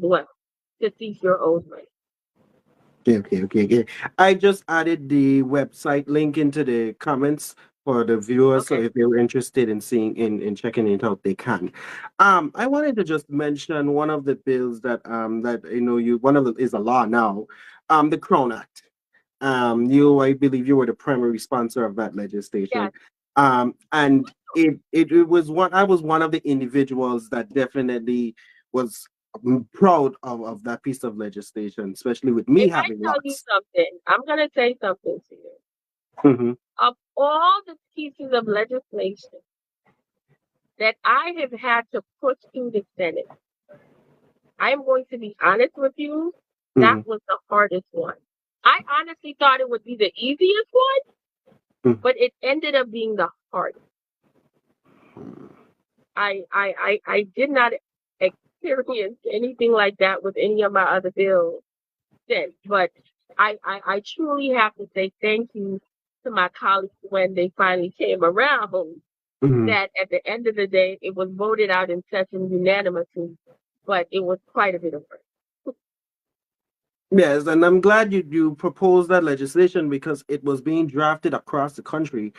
well to cease your owed rent. Okay. I just added the website link into the comments for the viewers, so Okay. if they were interested in seeing in checking it out, they can. I wanted to just mention one of the bills that you one of the is a law now, the Crown Act. I believe you were the primary sponsor of that legislation, Yes. and it was one. I was one of the individuals that definitely was proud of that piece of legislation, especially with me If I having tell you locks. something, I'm gonna say something to you. Hmm. Of all the pieces of legislation that I have had to push through the Senate, I am going to be honest with you, that Hmm. was the hardest one. I honestly thought it would be the easiest one, but it ended up being the hardest. I did not experience anything like that with any of my other bills since, but I truly have to say thank you to my colleagues when they finally came around. Hmm. That at the end of the day, it was voted out in session unanimously, but it was quite a bit of work. Yes, and I'm glad you proposed that legislation because it was being drafted across the country.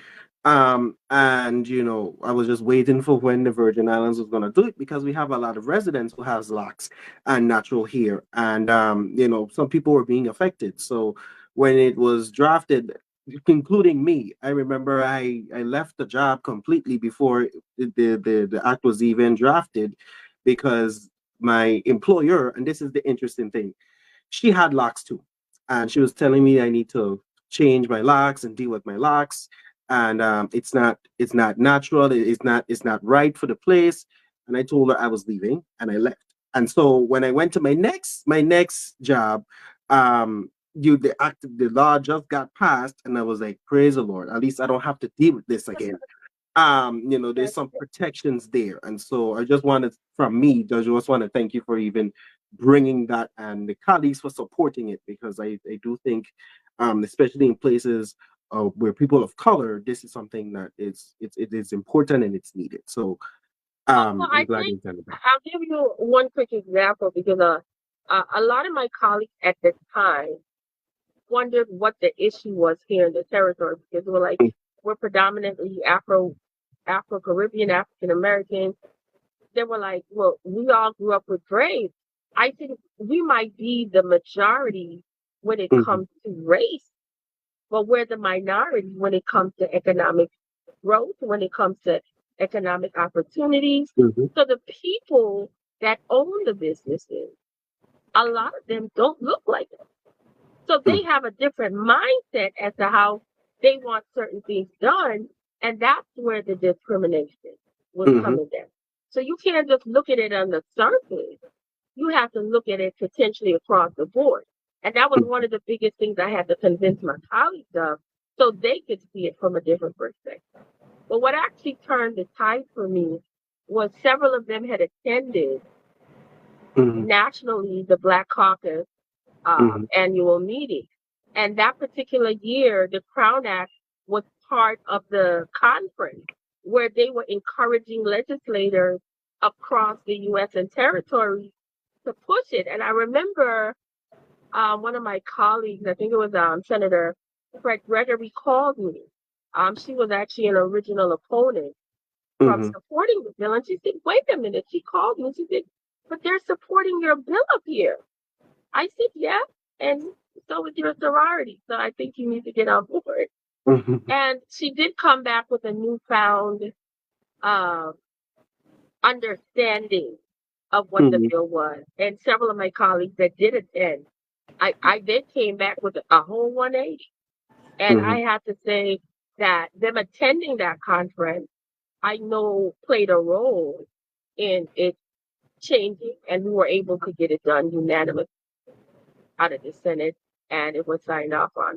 And I was just waiting for when the Virgin Islands was gonna do it because we have a lot of residents who has locks and natural hair. And some people were being affected. So when it was drafted, including me, I remember I left the job completely before the act was even drafted because my employer, and this is the interesting thing, she had locks too, and she was telling me I need to change my locks and deal with my locks, and it's not natural. It's not right for the place. And I told her I was leaving, and I left. And so when I went to my next job, the law just got passed, and I was like, praise the Lord, at least I don't have to deal with this again. There's some protections there, and so I just wanted, from me, just want to thank you for even bringing that, and the colleagues for supporting it, because I do think, especially in places where people of color, this is something that it is important and it's needed. So Well, I'm I glad think you said that. I'll give you one quick example because a lot of my colleagues at the time wondered what the issue was here in the territory because we're predominantly Afro Caribbean, African American. They were like, well, we all grew up with grades. I think we might be the majority when it Mhm, comes to race, but we're the minority when it comes to economic growth, when it comes to economic opportunities. mhm, So the people that own the businesses, a lot of them don't look like us. So they mhm, have a different mindset as to how they want certain things done. And that's where the discrimination was mhm, coming in. So you can't just look at it on the surface. You have to look at it potentially across the board. And that was one mhm, of the biggest things I had to convince my colleagues of so they could see it from a different perspective. But what actually turned the tide for me was several of them had attended mhm, nationally the Black Caucus mhm, annual meeting. And that particular year, the Crown Act was part of the conference where they were encouraging legislators across the U.S. and territories to push it. And I remember one of my colleagues, I think it was Senator Fred Gregory, called me. She was actually an original opponent from mhm, supporting the bill. And she said, wait a minute. She called me. She said, but they're supporting your bill up here. I said, yeah, and so is your sorority. So I think you need to get on board. mhm, And she did come back with a newfound uh, understanding of what the mhm, bill was. And several of my colleagues that did attend, I then came back with a whole 180. And I mhm. have to say that them attending that conference, I know played a role in it changing, and we were able to get it done unanimously out of the Senate, and it was signed off on